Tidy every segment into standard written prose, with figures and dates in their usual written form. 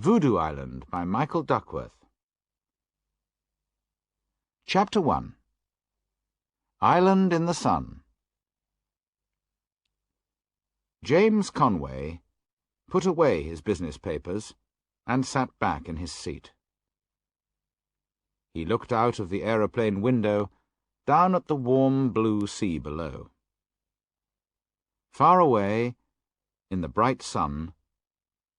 Voodoo Island by Michael Duckworth. Chapter 1. Island in the Sun. James Conway put away his business papers and sat back in his seat. He looked out of the aeroplane window down at the warm blue sea below. Far away, in the bright sun,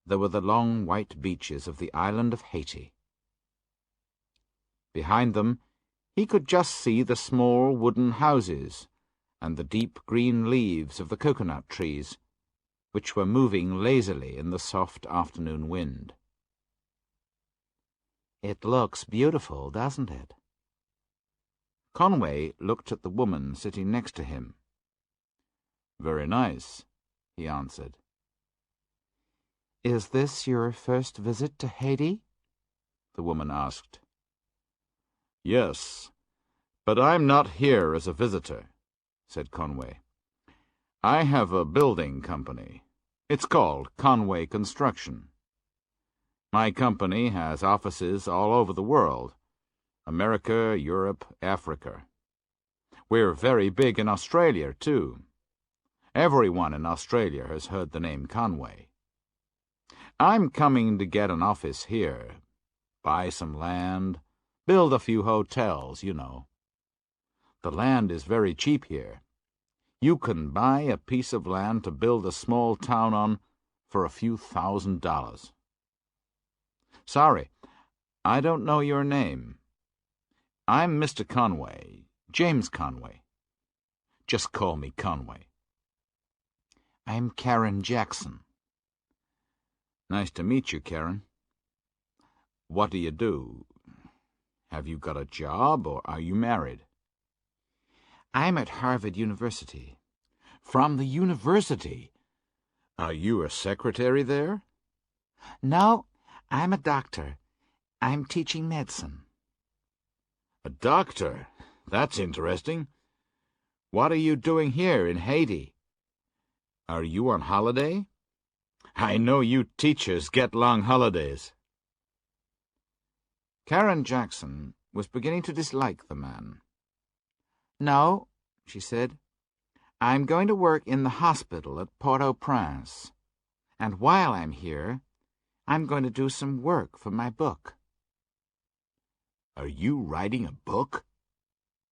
there were the long white beaches of the island of Haiti. Behind them, he could just see the small wooden houses and the deep green leaves of the coconut trees, which were moving lazily in the soft afternoon wind. "It looks beautiful, doesn't it?" Conway looked at the woman sitting next to him. "Very nice," he answered. "Is this your first visit to Haiti?" the woman asked. "Yes, but I'm not here as a visitor," said Conway. "I have a building company. It's called Conway Construction. My company has offices all over the world, America, Europe, Africa. We're very big in Australia, too. Everyone in Australia has heard the name Conway. I'm coming to get an office here, buy some land, build a few hotels, you know. The land is very cheap here. You can buy a piece of land to build a small town on for a few $1,000s. Sorry, I don't know your name. I'm Mr. Conway, James Conway. Just call me Conway." "I'm Karen Jackson." "Nice to meet you, Karen. What do you do? Have you got a job, or are you married?" "I'm at Harvard University." "From the university? Are you a secretary there?" "No, I'm a doctor. I'm teaching medicine." "A doctor? That's interesting. What are you doing here in Haiti? Are you on holiday? I know you teachers get long holidays." Karen Jackson was beginning to dislike the man. "No," she said. "I'm going to work in the hospital at Port-au-Prince. And while I'm here, I'm going to do some work for my book." "Are you writing a book?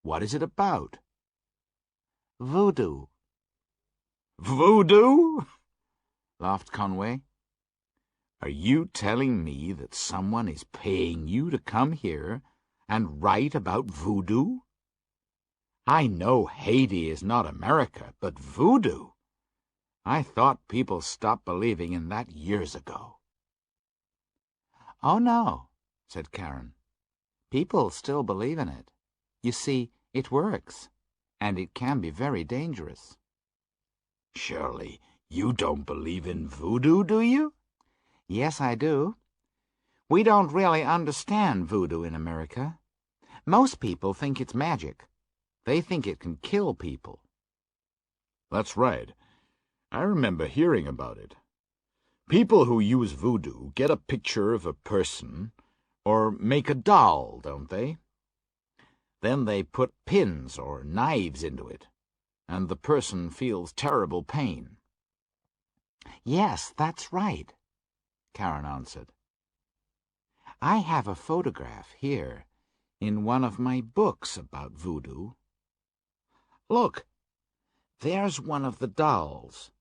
What is it about?" "Voodoo." "Voodoo?" laughed Conway. "Are you telling me that someone is paying you to come here and write about voodoo? I know Haiti is not America, but voodoo? I thought people stopped believing in that years ago." "Oh, no," said Karen. "People still believe in it. You see, it works, and it can be very dangerous." "Surely you don't believe in voodoo, do you?" "Yes, I do. We don't really understand voodoo in America. Most people think it's magic. They think it can kill people." "That's right. I remember hearing about it. People who use voodoo get a picture of a person or make a doll, don't they? Then they put pins or knives into it, and the person feels terrible pain." "Yes, that's right," Karen answered. "I have a photograph here in one of my books about voodoo. Look, there's one of the dolls.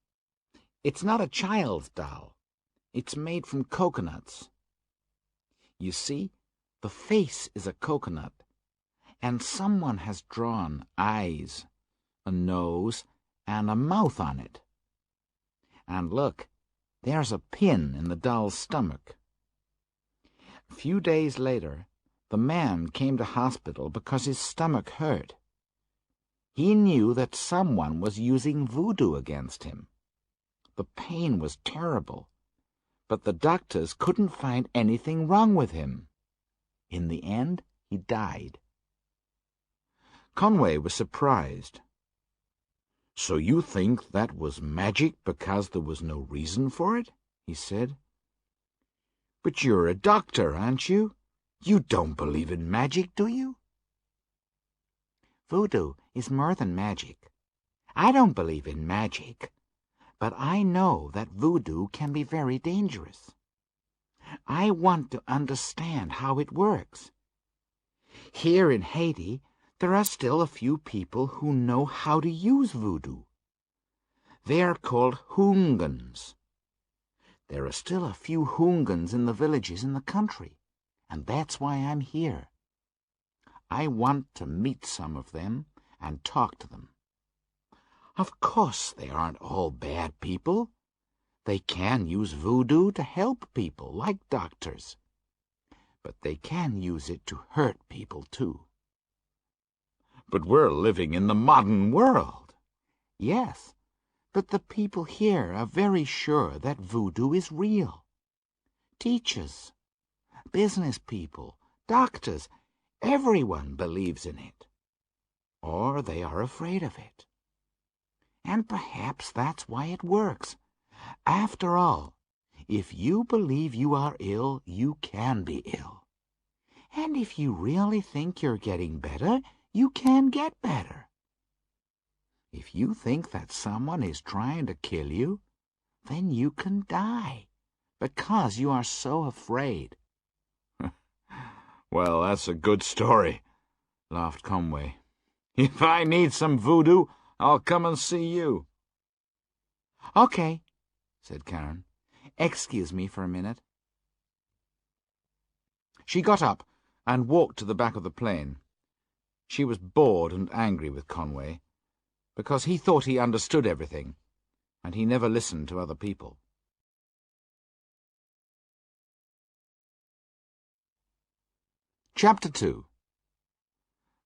It's not a child's doll. It's made from coconuts. You see, the face is a coconut, and someone has drawn eyes, a nose, and a mouth on it. And look, there's a pin in the doll's stomach. A few days later, the man came to hospital because his stomach hurt. He knew that someone was using voodoo against him. The pain was terrible, but the doctors couldn't find anything wrong with him. In the end, he died." Conway was surprised. "So you think that was magic because there was no reason for it?" he said. But you're a doctor, aren't you? You don't believe in magic, do you? Voodoo is more than magic. I don't believe in magic, but I know that voodoo can be very dangerous. I want to understand how it works. Here in Haiti, there are still a few people who know how to use voodoo. They are called hoongans. There are still a few hoongans in the villages in the country, and that's why I'm here. I want to meet some of them and talk to them. Of course, they aren't all bad people. They can use voodoo to help people, like doctors. But they can use it to hurt people, too. But we're living in the modern world. Yes, but the people here are very sure that voodoo is real. Teachers, business people, doctors, everyone believes in it. Or they are afraid of it. And perhaps that's why it works. After all, if you believe you are ill, you can be ill. And if you really think you're getting better, you can get better. If you think that someone is trying to kill you, then you can die, because you are so afraid. Well, that's a good story, laughed Conway. If I need some voodoo, I'll come and see you. Okay, said Karen. Excuse me for a minute. She got up and walked to the back of the plane. She was bored and angry with Conway, because he thought he understood everything, and he never listened to other people. Chapter 2.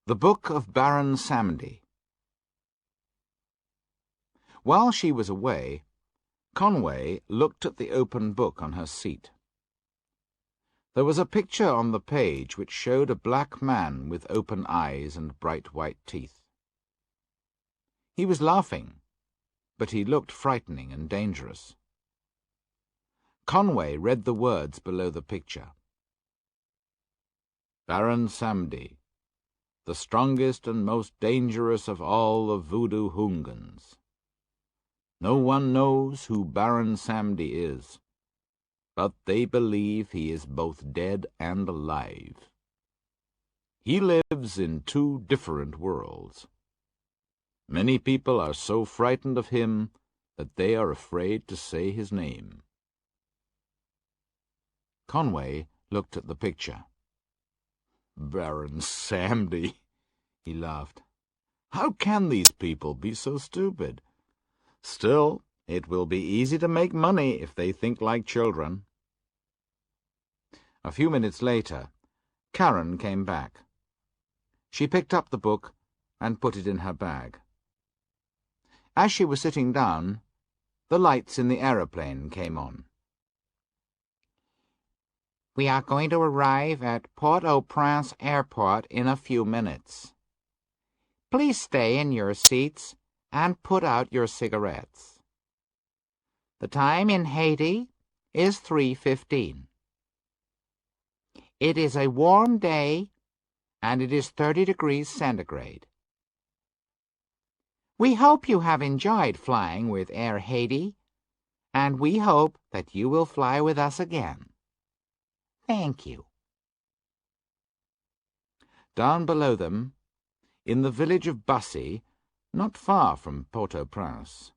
The Book of Baron Samedi. While she was away, Conway looked at the open book on her seat. There was a picture on the page which showed a black man with open eyes and bright white teeth. He was laughing, but he looked frightening and dangerous. Conway read the words below the picture. Baron Samedi, the strongest and most dangerous of all the voodoo hoongans. No one knows who Baron Samedi is, but they believe he is both dead and alive. He lives in 2 different worlds. Many people are so frightened of him that they are afraid to say his name. Conway looked at the picture. Baron Samedi, he laughed. How can these people be so stupid? Still, it will be easy to make money if they think like children. A few minutes later, Karen came back. She picked up the book and put it in her bag. As she was sitting down, the lights in the aeroplane came on. We are going to arrive at Port-au-Prince Airport in a few minutes. Please stay in your seats and put out your cigarettes. The time in Haiti is 3:15. It is a warm day, and it is 30 degrees centigrade. We hope you have enjoyed flying with Air Haiti, and we hope that you will fly with us again. Thank you. Down below them, in the village of Bussy, not far from Port-au-Prince,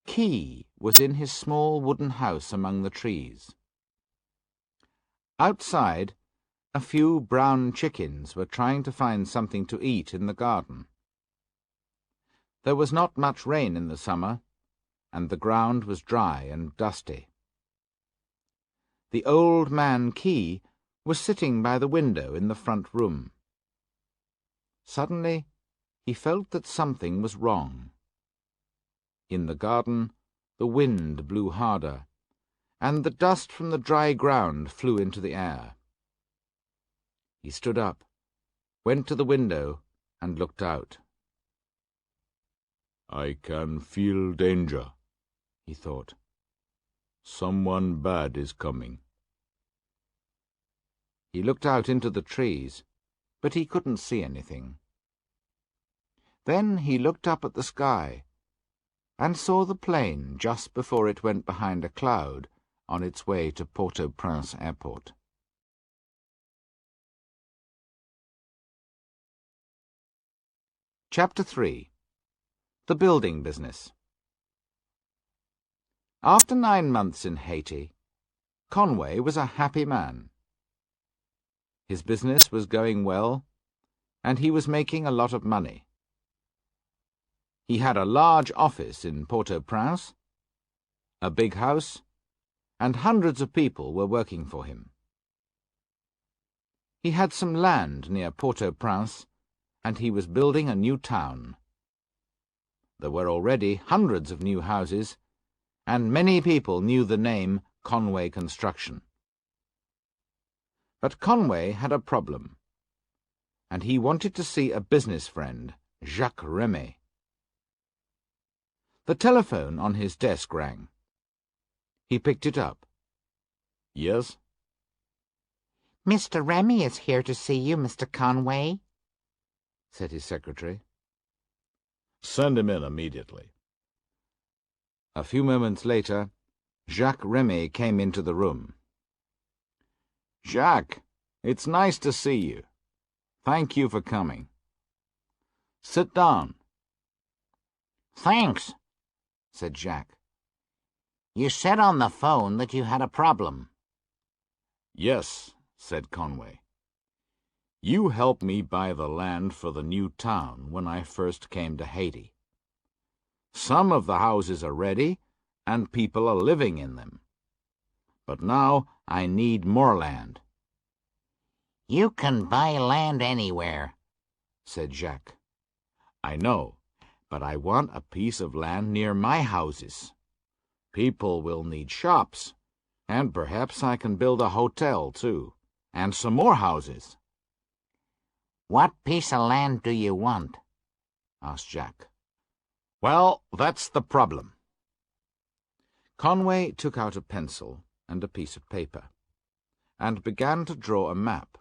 Key was in his small wooden house among the trees. Outside, a few brown chickens were trying to find something to eat in the garden. There was not much rain in the summer, and the ground was dry and dusty. The old man Key was sitting by the window in the front room. Suddenly, he felt that something was wrong. In the garden, the wind blew harder, and the dust from the dry ground flew into the air. He stood up, went to the window, and looked out. I can feel danger, he thought. Someone bad is coming. He looked out into the trees, but he couldn't see anything. Then he looked up at the sky and saw the plane just before it went behind a cloud on its way to Port-au-Prince Airport. Chapter 3. The Building Business. After 9 months in Haiti, Conway was a happy man. His business was going well, and he was making a lot of money. He had a large office in Port-au-Prince, a big house, and hundreds of people were working for him. He had some land near Port-au-Prince, and he was building a new town. There were already hundreds of new houses, and many people knew the name Conway Construction. But Conway had a problem, and he wanted to see a business friend, Jacques Remy. The telephone on his desk rang. He picked it up. Yes? Mr. Remy is here to see you, Mr. Conway, said his secretary. Send him in immediately. A few moments later, Jacques Remy came into the room. Jacques, it's nice to see you. Thank you for coming. Sit down. Thanks, said Jacques. You said on the phone that you had a problem. Yes, said Conway. You helped me buy the land for the new town when I first came to Haiti. Some of the houses are ready, and people are living in them. But now I need more land. You can buy land anywhere, said Jacques. I know, but I want a piece of land near my houses. People will need shops, and perhaps I can build a hotel, too, and some more houses. What piece of land do you want? asked Jacques. Well, that's the problem. Conway took out a pencil and a piece of paper, and began to draw a map.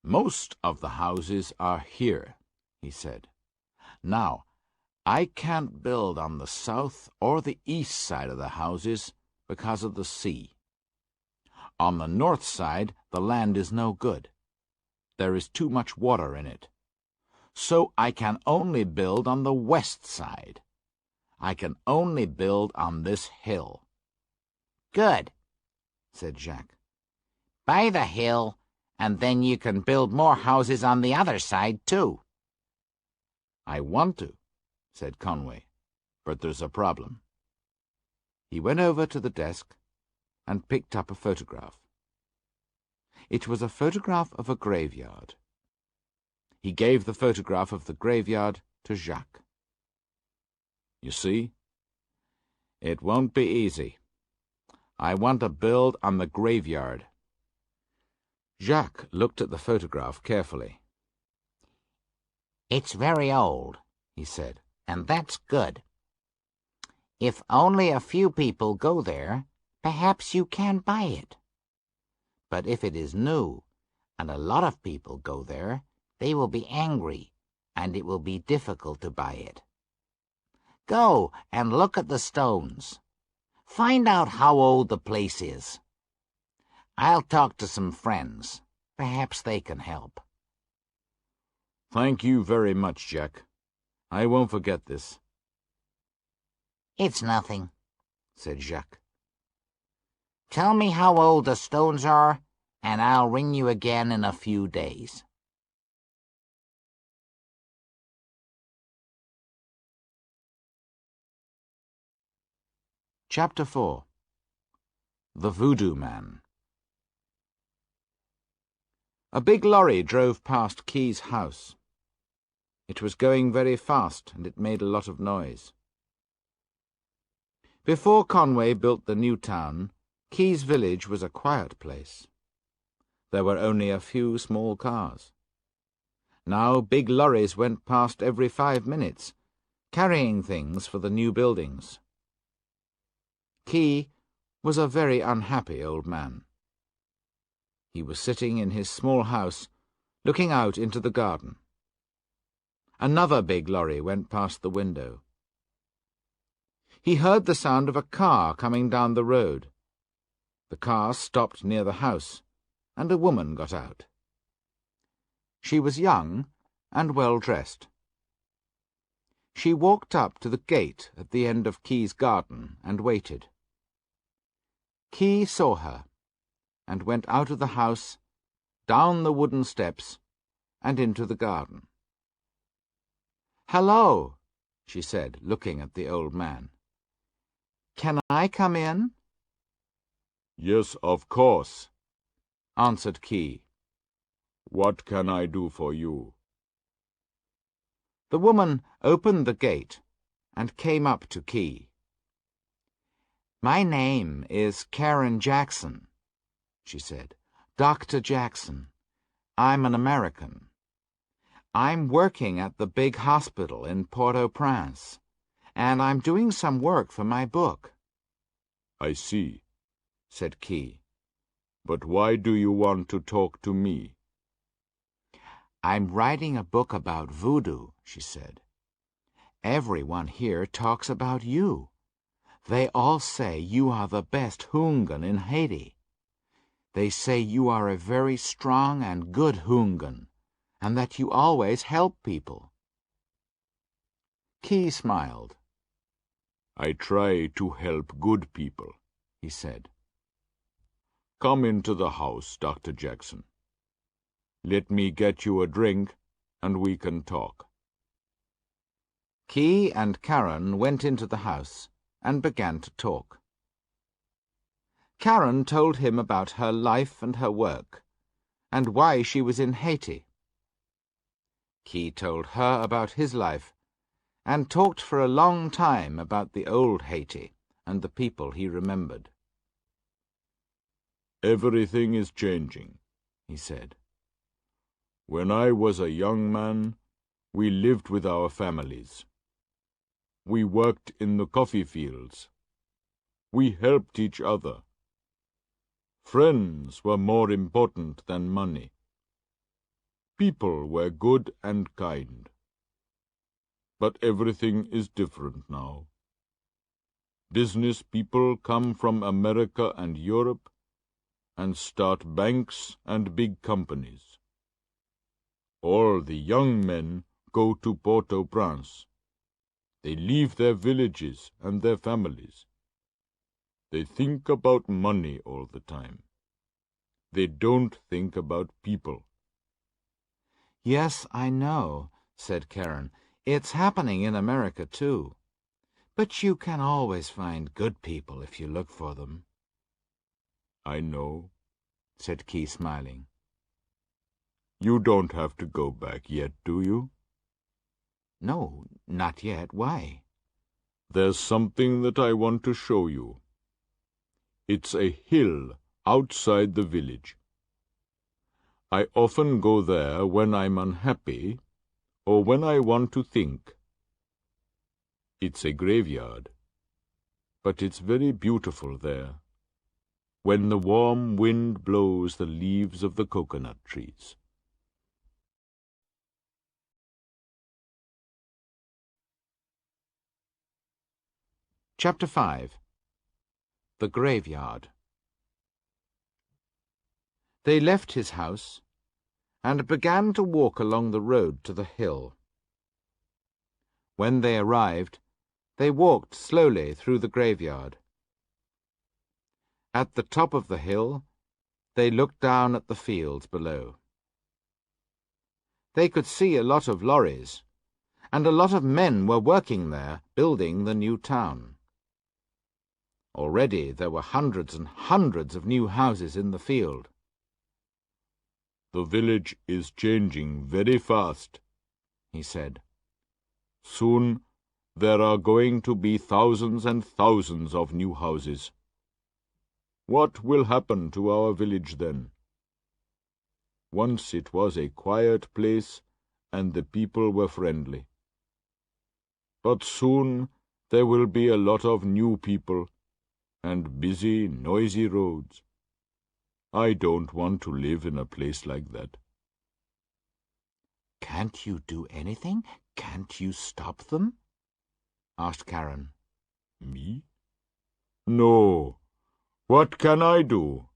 Most of the houses are here, he said. Now, I can't build on the south or the east side of the houses because of the sea. On the north side, the land is no good. There is too much water in it. So I can only build on the west side. I can only build on this hill. Good, said Jacques. Buy the hill, and then you can build more houses on the other side, too. I want to, said Conway, but there's a problem. He went over to the desk and picked up a photograph. It was a photograph of a graveyard. He gave the photograph of the graveyard to Jacques. You see? It won't be easy. I want to build on the graveyard. Jacques looked at the photograph carefully. It's very old, he said, and that's good. If only a few people go there, perhaps you can buy it. But if it is new, and a lot of people go there, they will be angry, and it will be difficult to buy it. Go and look at the stones. Find out how old the place is. I'll talk to some friends. Perhaps they can help. Thank you very much, Jack. I won't forget this. It's nothing, said Jacques. Tell me how old the stones are, and I'll ring you again in a few days. Chapter 4. The Voodoo Man. A big lorry drove past Key's house. It was going very fast, and it made a lot of noise. Before Conway built the new town, Key's village was a quiet place. There were only a few small cars. Now big lorries went past every 5 minutes, carrying things for the new buildings. Key was a very unhappy old man. He was sitting in his small house, looking out into the garden. Another big lorry went past the window. He heard the sound of a car coming down the road. The car stopped near the house, and a woman got out. She was young and well-dressed. She walked up to the gate at the end of Key's garden and waited. Key saw her and went out of the house, down the wooden steps, and into the garden. "Hello," she said, looking at the old man. "Can I come in?" "Yes, of course," answered Key. "What can I do for you?" The woman opened the gate and came up to Key. "My name is Karen Jackson," she said. "Dr. Jackson. I'm an American. I'm working at the big hospital in Port-au-Prince, and I'm doing some work for my book." "I see," said Key. "But why do you want to talk to me?" "I'm writing a book about voodoo," she said. "Everyone here talks about you. They all say you are the best houngan in Haiti. They say you are a very strong and good houngan, and that you always help people." Key smiled. "I try to help good people," he said. "Come into the house, Dr. Jackson. Let me get you a drink, and we can talk." Key and Karen went into the house and began to talk. Karen told him about her life and her work, and why she was in Haiti. Key told her about his life, and talked for a long time about the old Haiti and the people he remembered. "Everything is changing," he said. "When I was a young man, we lived with our families. We worked in the coffee fields. We helped each other. Friends were more important than money. People were good and kind. But everything is different now. Business people come from America and Europe and start banks and big companies. All the young men go to Port-au-Prince. They leave their villages and their families. They think about money all the time. They don't think about people." "Yes, I know," said Karen. "It's happening in America, too. But you can always find good people if you look for them." "I know," said Key, smiling. "You don't have to go back yet, do you?" "No, not yet. Why?" "There's something that I want to show you. It's a hill outside the village. I often go there when I'm unhappy or when I want to think. It's a graveyard, but it's very beautiful there, when the warm wind blows the leaves of the coconut trees." Chapter 5. The Graveyard. They left his house and began to walk along the road to the hill. When they arrived, they walked slowly through the graveyard. At the top of the hill, they looked down at the fields below. They could see a lot of lorries, and a lot of men were working there, building the new town. Already there were hundreds and hundreds of new houses in the field. "The village is changing very fast," he said. "Soon there are going to be thousands and thousands of new houses. What will happen to our village then? Once it was a quiet place and the people were friendly. But soon there will be a lot of new people and busy, noisy roads. I don't want to live in a place like that. Can't you do anything? Can't you stop them? Asked Karen. Me? No. What can I do?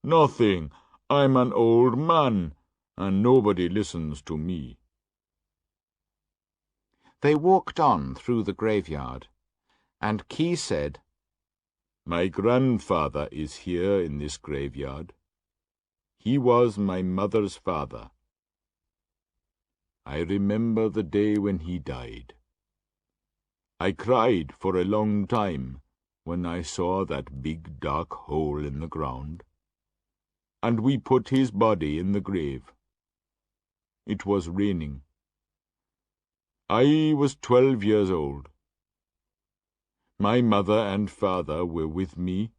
Nothing. I'm an old man, and nobody listens to me. They walked on through the graveyard, and Key said, My grandfather is here in this graveyard. He was my mother's father. I remember the day when he died. I cried for a long time when I saw that big dark hole in the ground, and we put his body in the grave. It was raining. I was 12 years old. My mother and father were with me,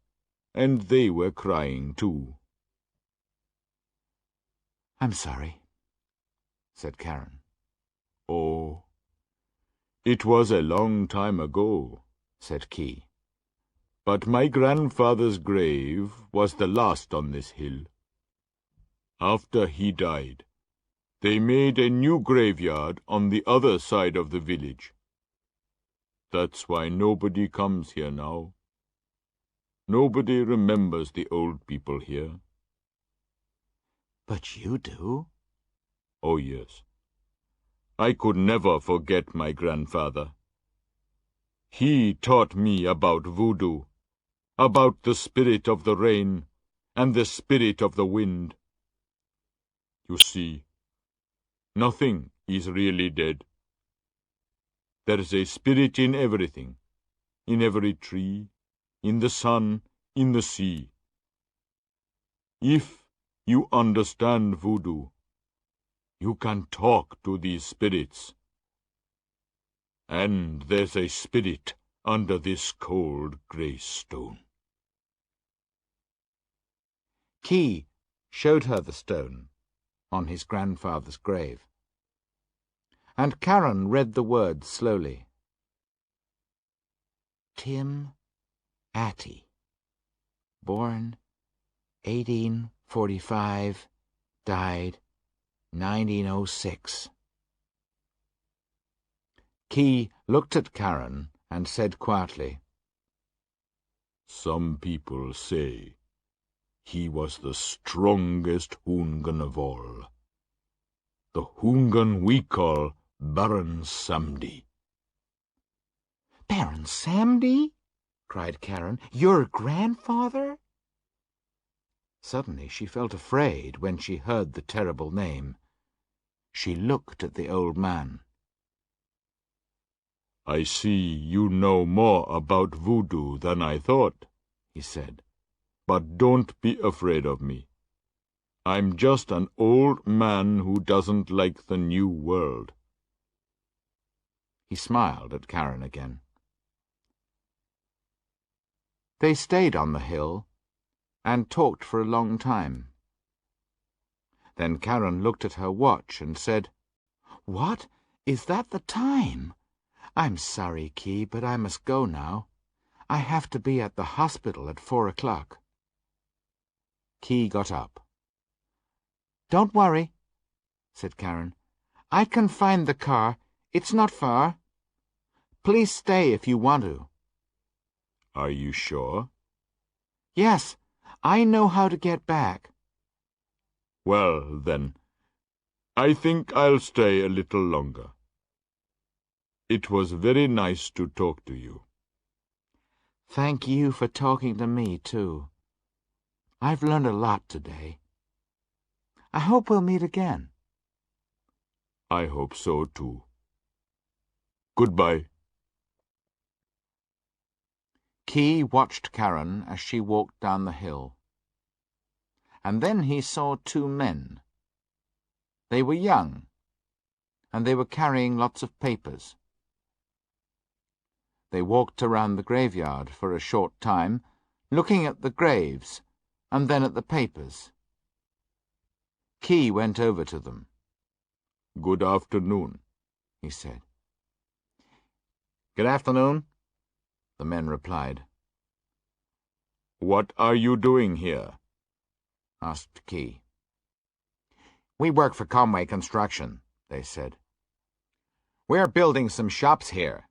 and they were crying too. I'm sorry, said Karen. Oh, it was a long time ago, said Key. But my grandfather's grave was the last on this hill. After he died, they made a new graveyard on the other side of the village. That's why nobody comes here now. Nobody remembers the old people here. But you do. Oh, yes. I could never forget my grandfather. He taught me about voodoo, about the spirit of the rain and the spirit of the wind. You see, nothing is really dead. There's a spirit in everything, in every tree, in the sun, in the sea. If you understand voodoo, you can talk to these spirits. And there's a spirit under this cold grey stone. Key showed her the stone on his grandfather's grave, and Karen read the words slowly. Tim Atty, born 1845, died 1906. Key looked at Karen and said quietly, Some people say he was the strongest Hoongan of all. The Hoongan we call Baron Samedi. Baron Samedi? Cried Karen. Your grandfather? Suddenly she felt afraid when she heard the terrible name. She looked at the old man. I see you know more about voodoo than I thought, he said. But don't be afraid of me. I'm just an old man who doesn't like the new world. He smiled at Karen again. They stayed on the hill and talked for a long time. Then Karen looked at her watch and said, What? Is that the time? I'm sorry, Key, but I must go now. I have to be at the hospital at 4 o'clock. Key got up. Don't worry, said Karen. I can find the car. It's not far. Please stay if you want to. Are you sure? Yes, I know how to get back. Well, then, I think I'll stay a little longer. It was very nice to talk to you. Thank you for talking to me, too. I've learned a lot today. I hope we'll meet again. I hope so, too. Goodbye. Key watched Karen as she walked down the hill. And then he saw two men. They were young, and they were carrying lots of papers. They walked around the graveyard for a short time, looking at the graves and then at the papers. Key went over to them. Good afternoon, he said. Good afternoon, the men replied. What are you doing here? asked Key. "We work for Conway Construction," they said. "We're building some shops here."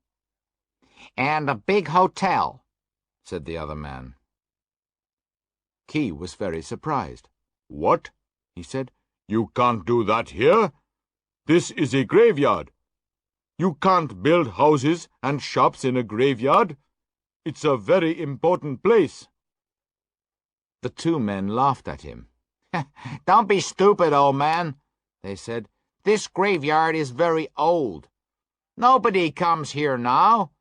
"And a big hotel," said the other man. Key was very surprised. "What?" he said. "You can't do that here. This is a graveyard. You can't build houses and shops in a graveyard. It's a very important place." The two men laughed at him. "Don't be stupid, old man," they said. "This graveyard is very old. Nobody comes here now.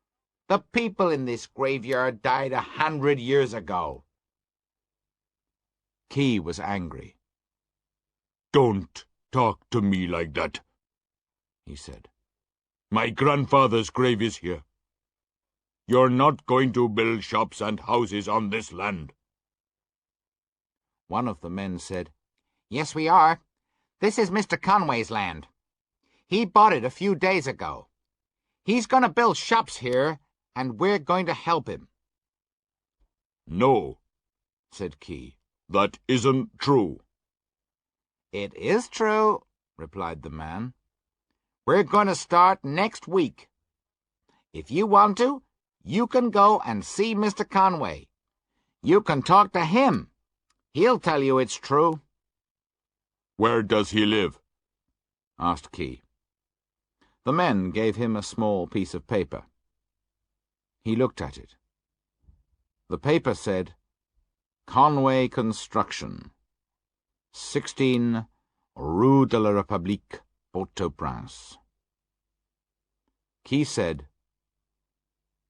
The people in this graveyard died 100 years ago." Key was angry. "Don't talk to me like that," he said. "My grandfather's grave is here. You're not going to build shops and houses on this land." One of the men said, "Yes, we are. This is Mr. Conway's land. He bought it a few days ago. He's going to build shops here, and we're going to help him." "No," said Key. "that isn't true." "It is true," replied the man. "We're going to start next week. If you want to, you can go and see Mr. Conway. You can talk to him. He'll tell you it's true." "Where does he live?" asked Key. The men gave him a small piece of paper. He looked at it. The paper said, "Conway Construction, 16 Rue de la République, Port-au-Prince." Key said,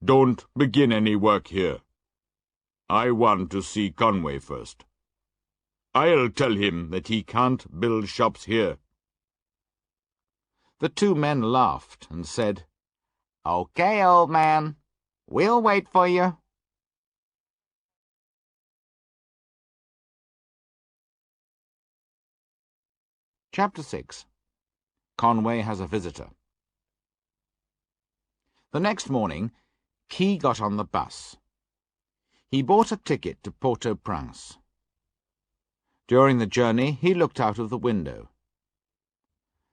"Don't begin any work here. I want to see Conway first. I'll tell him that he can't build shops here." The two men laughed and said, "Okay, old man. We'll wait for you." Chapter 6. Conway has a visitor. The next morning, Key got on the bus. He bought a ticket to Port-au-Prince. During the journey, he looked out of the window.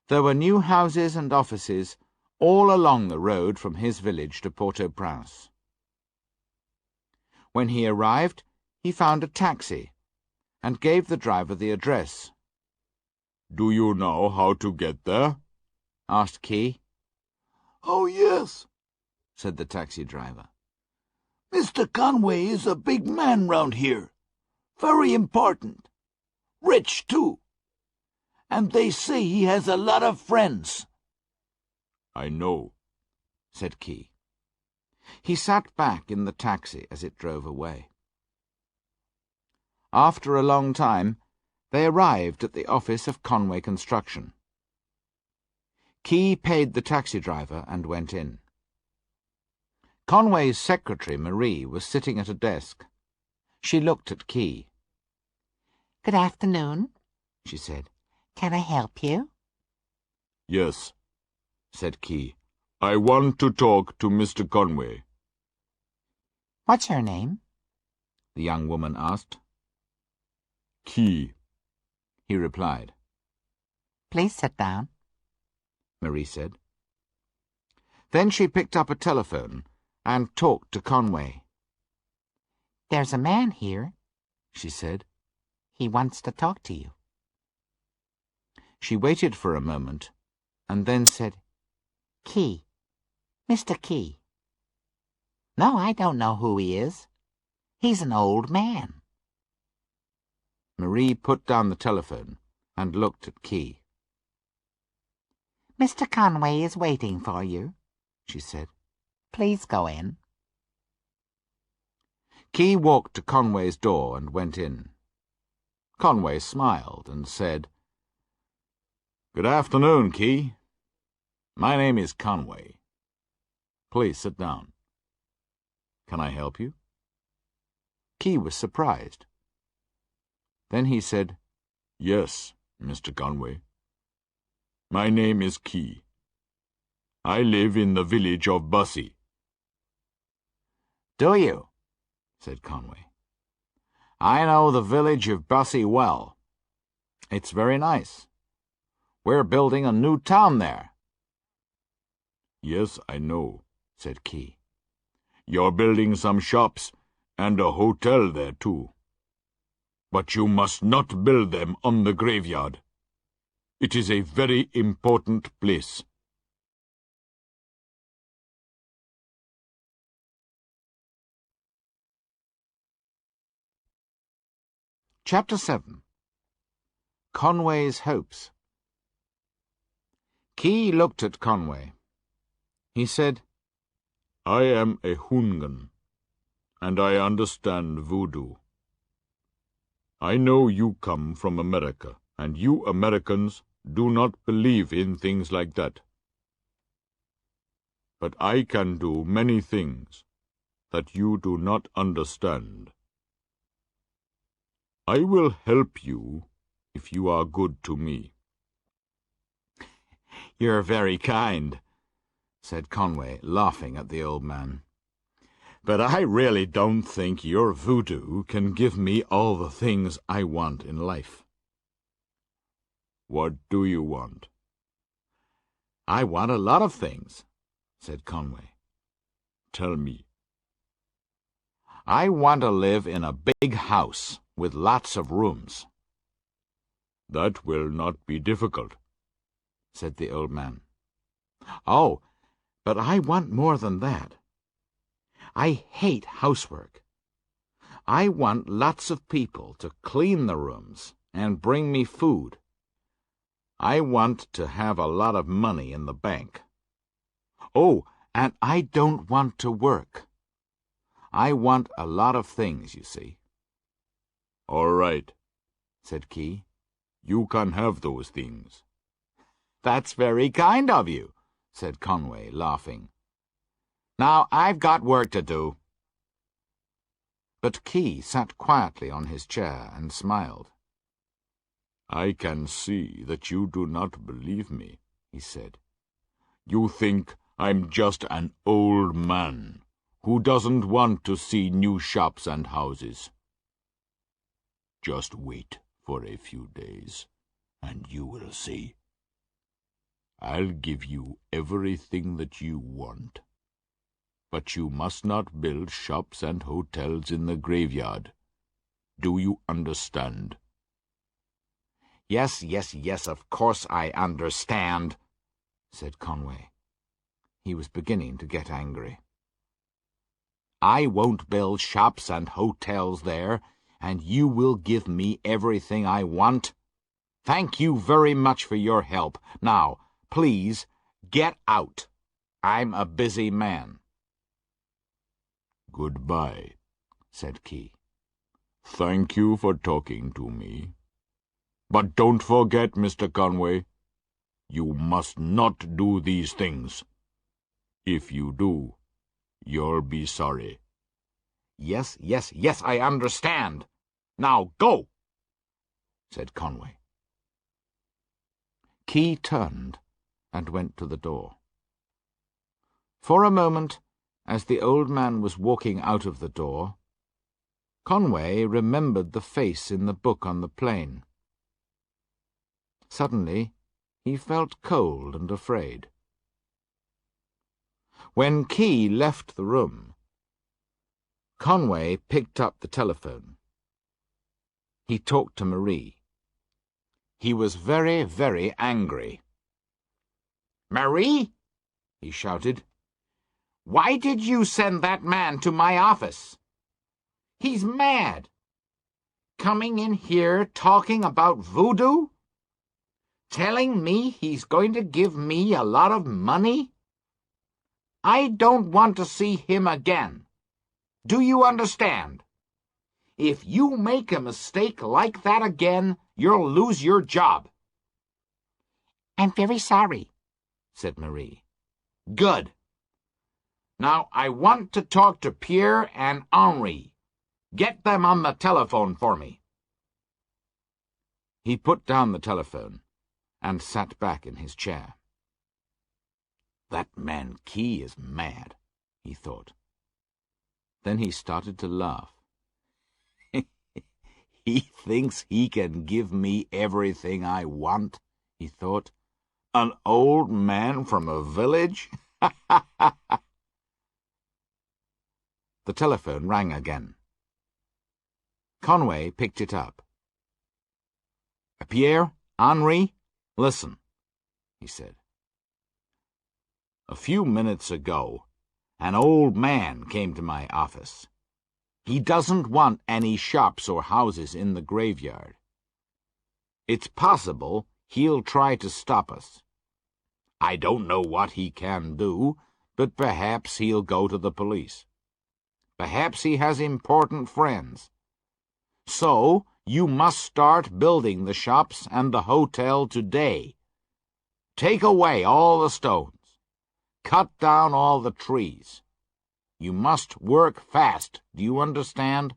There were new houses and offices all along the road from his village to Port-au-Prince. When he arrived, he found a taxi and gave the driver the address. "Do you know how to get there?" asked Key. "Oh, yes," said the taxi driver. "Mr. Conway is a big man round here. Very important. Rich, too. And they say he has a lot of friends." "I know," said Key. He sat back in the taxi as it drove away. After a long time, they arrived at the office of Conway Construction. Key paid the taxi driver and went in. Conway's secretary, Marie, was sitting at a desk. She looked at Key. "Good afternoon," she said. "Can I help you?" "Yes," said Key. "I want to talk to Mr. Conway." "What's your name?" the young woman asked. "Key," he replied. "Please sit down." Marie said. Then she picked up a telephone and talked to Conway. "There's a man here," she said. "He wants to talk to you." She waited for a moment and then said, "Key. Mr. Key." "No, I don't know who he is. He's an old man." Marie put down the telephone and looked at Key. "Mr. Conway is waiting for you," she said. "Please go in." Key walked to Conway's door and went in. Conway smiled and said, "Good afternoon, Key. My name is Conway. Please sit down. Can I help you?" Key was surprised. Then he said, "Yes, Mr. Conway. My name is Key. I live in the village of Bussy." "Do you?" said Conway. "I know the village of Bussy well. It's very nice. We're building a new town there. Yes, I know, said Key. You're building some shops and a hotel there too. But you must not build them on the graveyard. It is a very important place. Chapter 7. Conway's Hopes. Key looked at Conway. He said, I am a Hungan, and I understand voodoo. I know you come from America, and you Americans do not believe in things like that. But I can do many things that you do not understand. I will help you if you are good to me. You're very kind, said Conway, laughing at the old man. But I really don't think your voodoo can give me all the things I want in life. What do you want? I want a lot of things, said Conway. Tell me. I want to live in a big house with lots of rooms. That will not be difficult, said the old man. Oh, but I want more than that. I hate housework. I want lots of people to clean the rooms and bring me food. I want to have a lot of money in the bank. Oh, and I don't want to work. I want a lot of things, you see. All right, said Key. You can have those things. That's very kind of you, said Conway, laughing. Now I've got work to do. But Key sat quietly on his chair and smiled. I can see that you do not believe me, he said. You think I'm just an old man who doesn't want to see new shops and houses. Just wait for a few days, and you will see. I'll give you everything that you want. But you must not build shops and hotels in the graveyard. Do you understand? Yes, of course I understand, said Conway. He was beginning to get angry. I won't build shops and hotels there, and you will give me everything I want. Thank you very much for your help. Now, please, get out. I'm a busy man. Goodbye, said Key. Thank you for talking to me. But don't forget, Mr. Conway, you must not do these things. If you do, you'll be sorry. Yes, I understand. Now go, said Conway. Key turned and went to the door. For a moment, as the old man was walking out of the door, Conway remembered the face in the book on the plain. Suddenly, he felt cold and afraid. When Key left the room, Conway picked up the telephone. He talked to Marie. He was very, very angry. "Marie," he shouted, "why did you send that man to my office? He's mad. Coming in here talking about voodoo? Telling me he's going to give me a lot of money? I don't want to see him again. Do you understand? If you make a mistake like that again, you'll lose your job." "I'm very sorry," said Marie. "Good. Now I want to talk to Pierre and Henri. Get them on the telephone for me." He put down the telephone and sat back in his chair. That man Key is mad, he thought. Then he started to laugh. He thinks he can give me everything I want, he thought. An old man from a village? The telephone rang again. Conway picked it up. "Pierre, Henri, listen," he said. "A few minutes ago, an old man came to my office. He doesn't want any shops or houses in the graveyard. It's possible he'll try to stop us. I don't know what he can do, but perhaps he'll go to the police. Perhaps he has important friends. So, you must start building the shops and the hotel today. Take away all the stones. Cut down all the trees. You must work fast, do you understand?"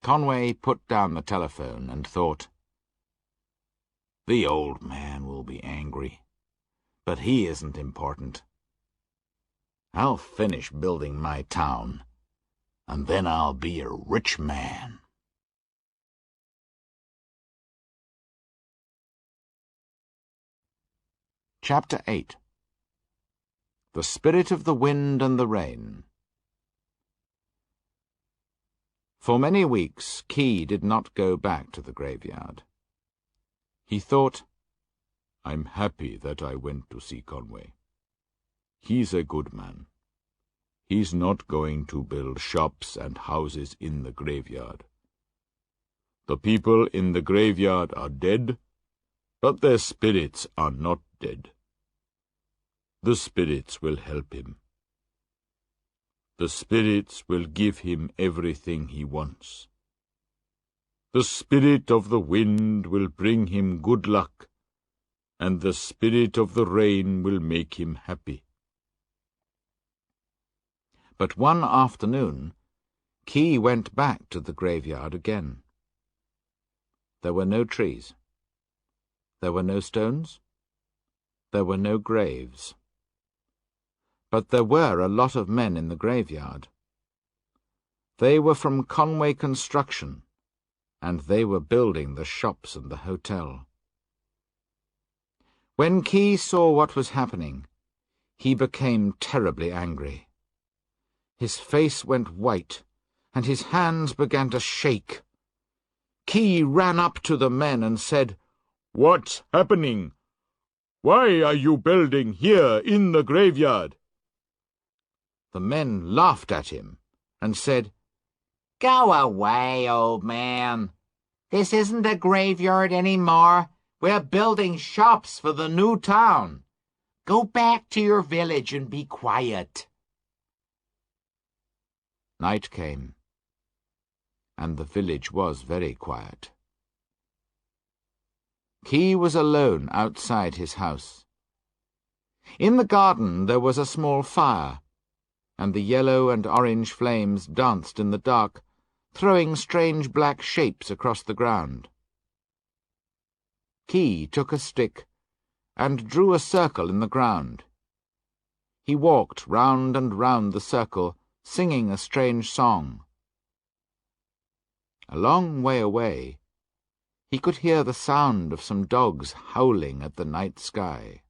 Conway put down the telephone and thought, "The old man will be angry, but he isn't important. I'll finish building my town, and then I'll be a rich man." Chapter 8. The Spirit of the Wind and the Rain. For many weeks, Key did not go back to the graveyard. He thought, "I'm happy that I went to see Conway. He's a good man. He's not going to build shops and houses in the graveyard. The people in the graveyard are dead, but their spirits are not dead. The spirits will help him. The spirits will give him everything he wants. The spirit of the wind will bring him good luck, and the spirit of the rain will make him happy." But one afternoon, Key went back to the graveyard again. There were no trees. There were no stones. There were no graves. But there were a lot of men in the graveyard. They were from Conway Construction, and they were building the shops and the hotel. When Key saw what was happening, he became terribly angry. His face went white, and his hands began to shake. Key ran up to the men and said, "What's happening? Why are you building here in the graveyard?" The men laughed at him and said, Go away, old man. This isn't a graveyard anymore. We're building shops for the new town. Go back to your village and be quiet. Night came, and the village was very quiet. Key was alone outside his house. In the garden there was a small fire, and the yellow and orange flames danced in the dark, throwing strange black shapes across the ground. Key took a stick and drew a circle in the ground. He walked round and round the circle, singing a strange song. A long way away, he could hear the sound of some dogs howling at the night sky.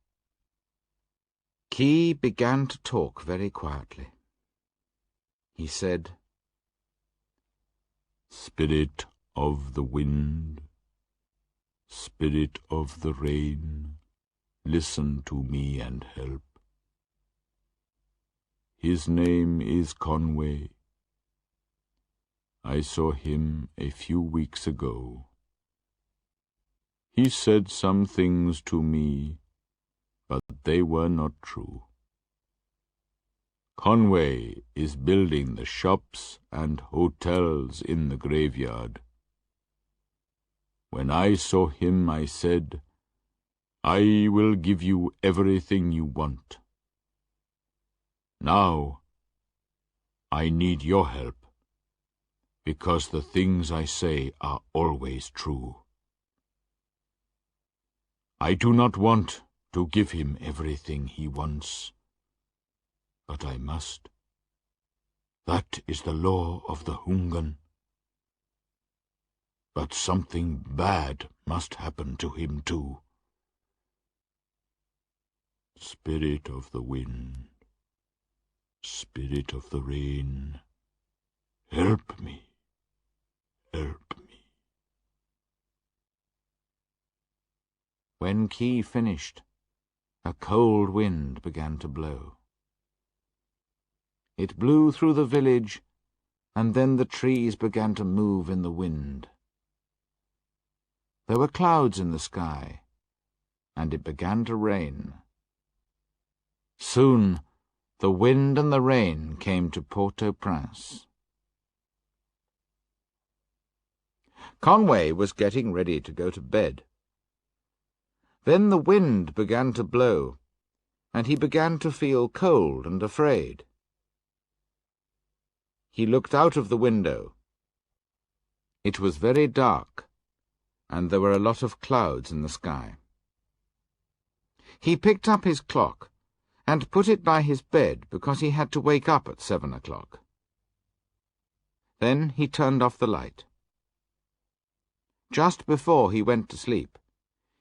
Key began to talk very quietly. He said, "Spirit of the wind, spirit of the rain, listen to me and help. His name is Conway. I saw him a few weeks ago. He said some things to me, but they were not true. Conway is building the shops and hotels in the graveyard. When I saw him, I said, 'I will give you everything you want.' Now, I need your help, because the things I say are always true. I do not want to give him everything he wants, but I must. That is the law of the Hungan. But something bad must happen to him too. Spirit of the wind, spirit of the rain, help me, help me. When Key finished, a cold wind began to blow. It blew through the village, and then the trees began to move in the wind. There were clouds in the sky, and it began to rain. Soon the wind and the rain came to Port-au-Prince. Conway was getting ready to go to bed. Then the wind began to blow, and he began to feel cold and afraid. He looked out of the window. It was very dark, and there were a lot of clouds in the sky. He picked up his clock and put it by his bed because he had to wake up at 7 o'clock. Then he turned off the light. Just before he went to sleep,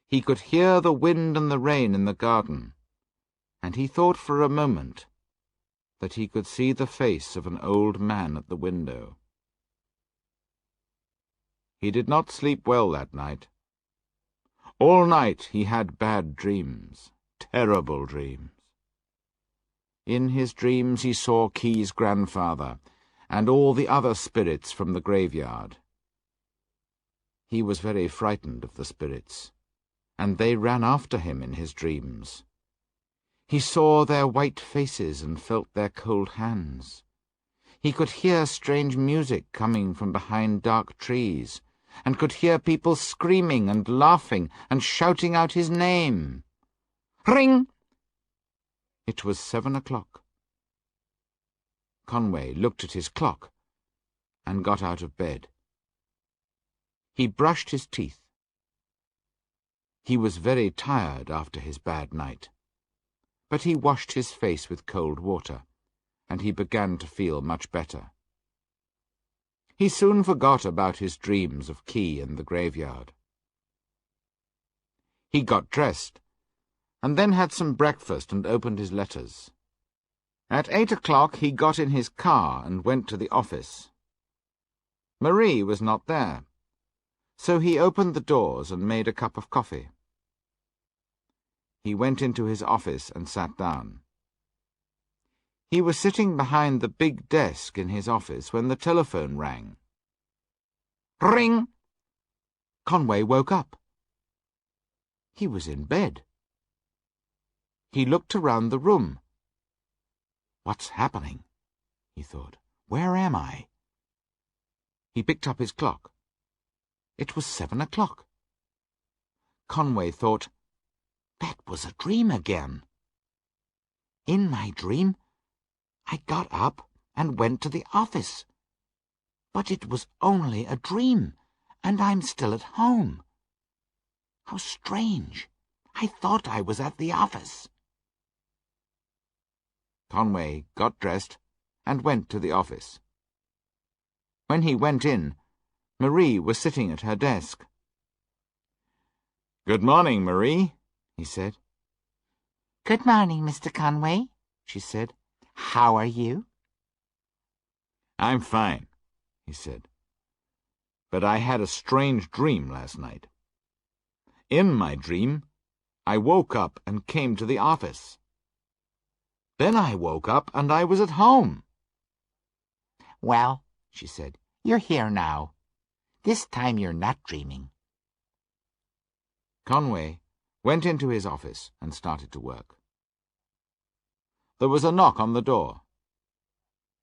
he could hear the wind and the rain in the garden, and he thought for a moment that he could see the face of an old man at the window. He did not sleep well that night. All night he had bad dreams, terrible dreams. In his dreams he saw Key's grandfather and all the other spirits from the graveyard. He was very frightened of the spirits, and they ran after him in his dreams. He saw their white faces and felt their cold hands. He could hear strange music coming from behind dark trees, and could hear people screaming and laughing and shouting out his name. Ring! It was 7 o'clock. Conway looked at his clock and got out of bed. He brushed his teeth. He was very tired after his bad night, but he washed his face with cold water, and he began to feel much better. He soon forgot about his dreams of Key and the graveyard. He got dressed, and then had some breakfast and opened his letters. At 8 o'clock he got in his car and went to the office. Marie was not there, so he opened the doors and made a cup of coffee. He went into his office and sat down. He was sitting behind the big desk in his office when the telephone rang. Ring! Conway woke up. He was in bed. He looked around the room. What's happening? He thought. Where am I? He picked up his clock. It was 7 o'clock. Conway thought, that was a dream again. In my dream, I got up and went to the office. But it was only a dream, and I'm still at home. How strange. I thought I was at the office. Conway got dressed and went to the office. When he went in, Marie was sitting at her desk. "Good morning, Marie," he said. Good morning, Mr. Conway, she said. How are you? "I'm fine," he said. "But I had a strange dream last night. In my dream, I woke up and came to the office. Then I woke up and I was at home." Well, she said, you're here now. This time you're not dreaming. Conway went into his office and started to work. There was a knock on the door.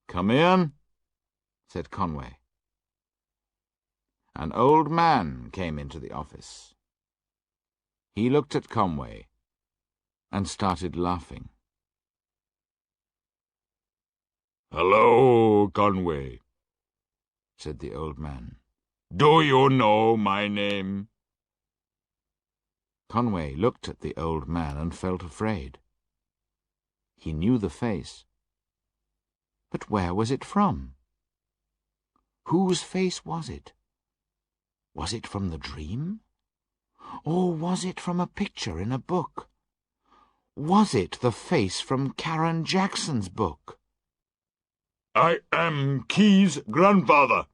"Come in," said Conway. An old man came into the office. He looked at Conway and started laughing. "Hello, Conway," said the old man. "Do you know my name?" Conway looked at the old man and felt afraid. He knew the face. But where was it from? Whose face was it? Was it from the dream? Or was it from a picture in a book? Was it the face from Karen Jackson's book? "I am Key's grandfather,"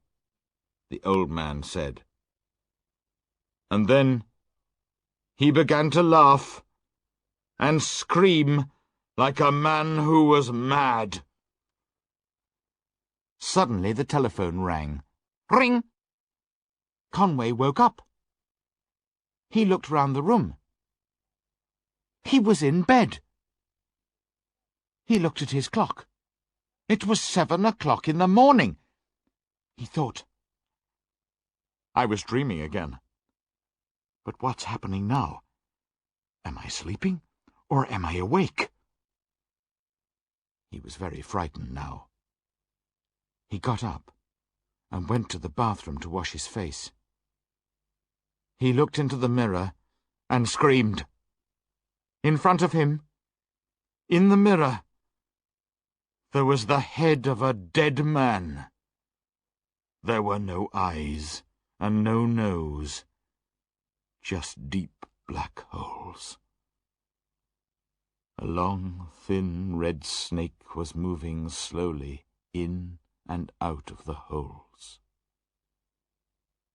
the old man said. And then he began to laugh and scream like a man who was mad. Suddenly the telephone rang. Ring! Conway woke up. He looked round the room. He was in bed. He looked at his clock. It was 7 o'clock in the morning. He thought, I was dreaming again. But what's happening now? Am I sleeping, or am I awake? He was very frightened now. He got up and went to the bathroom to wash his face. He looked into the mirror and screamed. In front of him, in the mirror, there was the head of a dead man. There were no eyes and no nose, just deep black holes. A long, thin red snake was moving slowly in and out of the holes.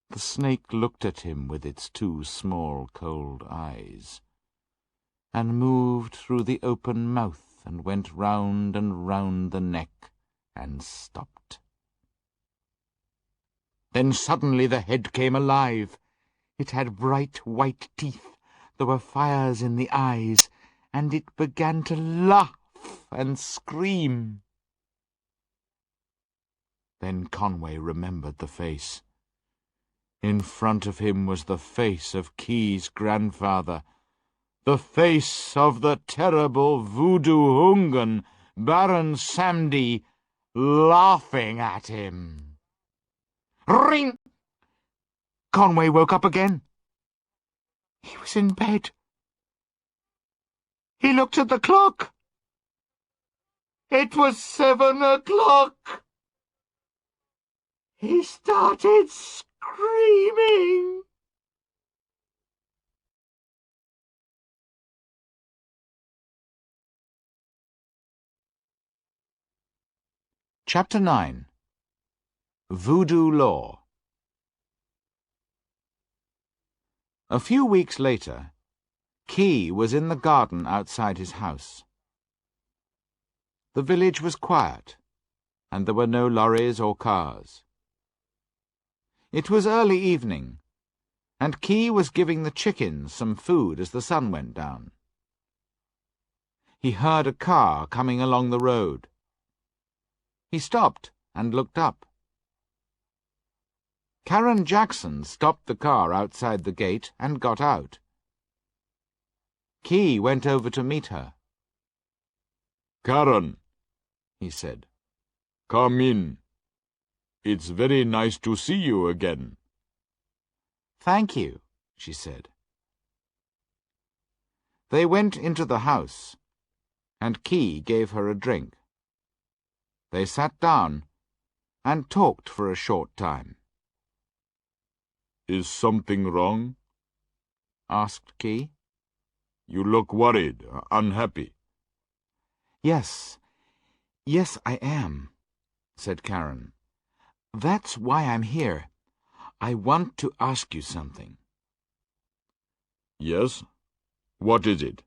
The snake looked at him with its 2 small, cold eyes, and moved through the open mouth and went round and round the neck and stopped. Then suddenly the head came alive. It had bright white teeth, there were fires in the eyes, and it began to laugh and scream. Then Conway remembered the face. In front of him was the face of Key's grandfather, the face of the terrible Voodoo Hungan, Baron Samedi, laughing at him. Ring! Conway woke up again. He was in bed. He looked at the clock. It was 7 o'clock. He started screaming. Chapter 9. Voodoo Law. A few weeks later, Key was in the garden outside his house. The village was quiet, and there were no lorries or cars. It was early evening, and Key was giving the chickens some food as the sun went down. He heard a car coming along the road. He stopped and looked up. Karen Jackson stopped the car outside the gate and got out. Key went over to meet her. "Karen," he said. "come in. It's very nice to see you again." Thank you, she said. They went into the house, and Key gave her a drink. They sat down and talked for a short time. "Is something wrong?" asked Key. "You look worried, unhappy." Yes, I am, said Karen. That's why I'm here. I want to ask you something. "Yes? What is it?"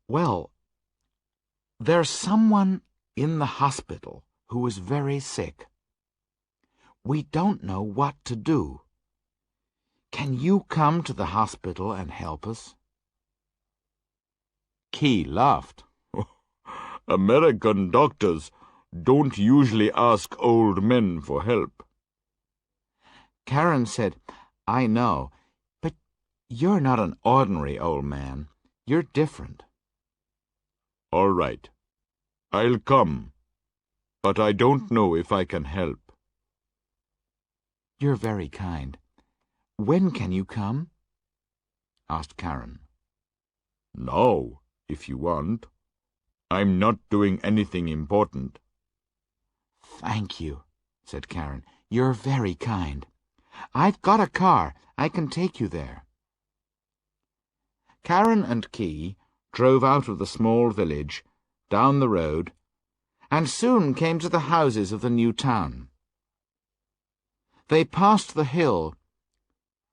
Well, there's someone in the hospital who is very sick. We don't know what to do. Can you come to the hospital and help us? Key laughed. "American doctors don't usually ask old men for help." Karen said, I know, but you're not an ordinary old man. You're different. "All right. I'll come, but I don't know if I can help." You're very kind. When can you come? Asked Karen. "Now, if you want. I'm not doing anything important." Thank you, said Karen. You're very kind. I've got a car. I can take you there. Karen and Key drove out of the small village, down the road, and soon came to the houses of the new town. They passed the hill,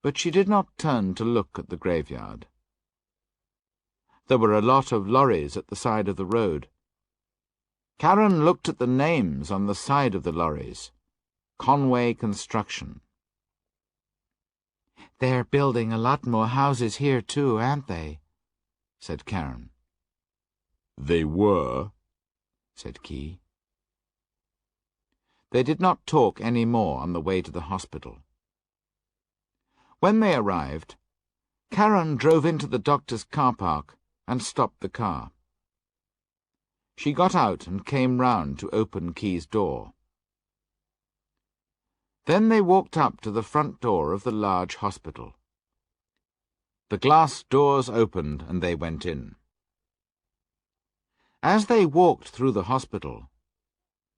but she did not turn to look at the graveyard. There were a lot of lorries at the side of the road. Karen looked at the names on the side of the lorries. Conway Construction. They're building a lot more houses here too, aren't they? Said Karen. They were, said Key. They did not talk any more on the way to the hospital. When they arrived, Karen drove into the doctor's car park and stopped the car. She got out and came round to open Key's door. Then they walked up to the front door of the large hospital. The glass doors opened and they went in. As they walked through the hospital,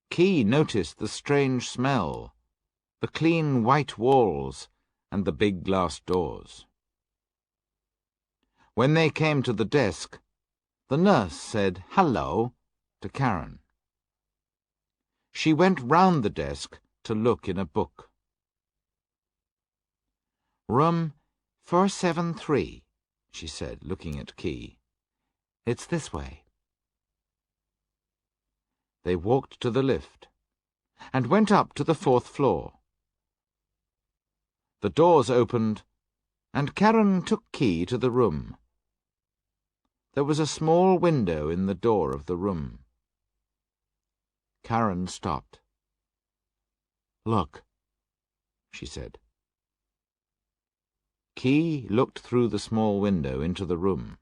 Key noticed the strange smell, the clean white walls, and the big glass doors. When they came to the desk, the nurse said "Hello" to Karen. She went round the desk to look in a book. Room 473, she said, looking at Key. It's this way. They walked to the lift and went up to the 4th floor. The doors opened, and Karen took Key to the room. There was a small window in the door of the room. Karen stopped. Look, she said. Key looked through the small window into the room.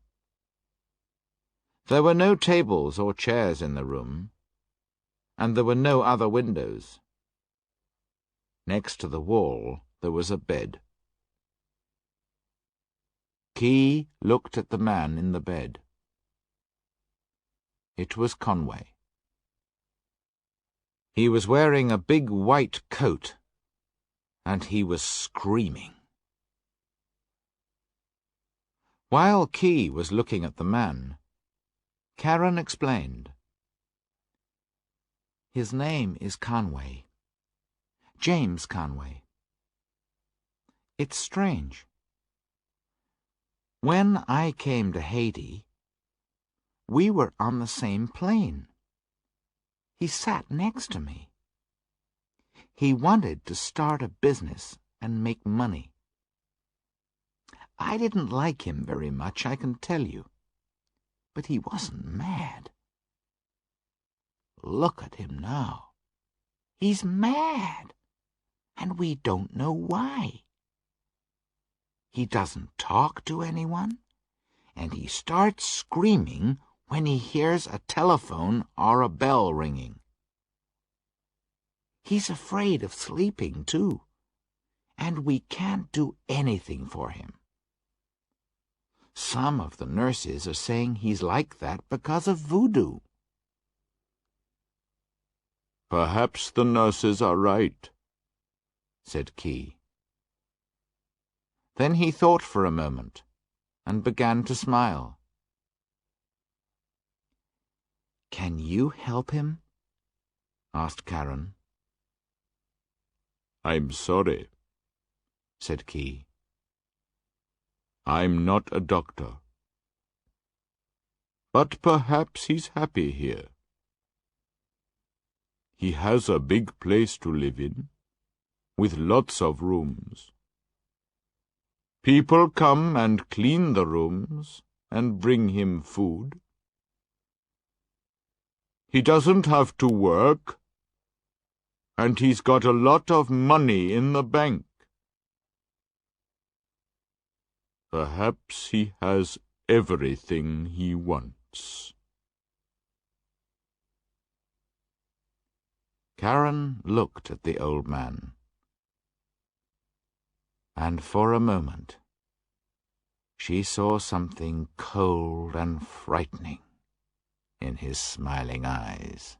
There were no tables or chairs in the room, and there were no other windows. Next to the wall there was a bed. Key looked at the man in the bed. It was Conway. He was wearing a big white coat, and he was screaming. While Key was looking at the man, Karen explained. His name is Conway. James Conway. It's strange. When I came to Haiti, we were on the same plane. He sat next to me. He wanted to start a business and make money. I didn't like him very much, I can tell you. But he wasn't mad. Look at him now. He's mad, and we don't know why. He doesn't talk to anyone, and he starts screaming when he hears a telephone or a bell ringing. He's afraid of sleeping, too, and we can't do anything for him. Some of the nurses are saying he's like that because of voodoo. Perhaps the nurses are right, said Key. Then he thought for a moment and began to smile. Can you help him? asked Karen. I'm sorry, said Key. I'm not a doctor. But perhaps he's happy here. He has a big place to live in, with lots of rooms. People come and clean the rooms and bring him food. He doesn't have to work, and he's got a lot of money in the bank. Perhaps he has everything he wants. Karen looked at the old man, and for a moment she saw something cold and frightening in his smiling eyes.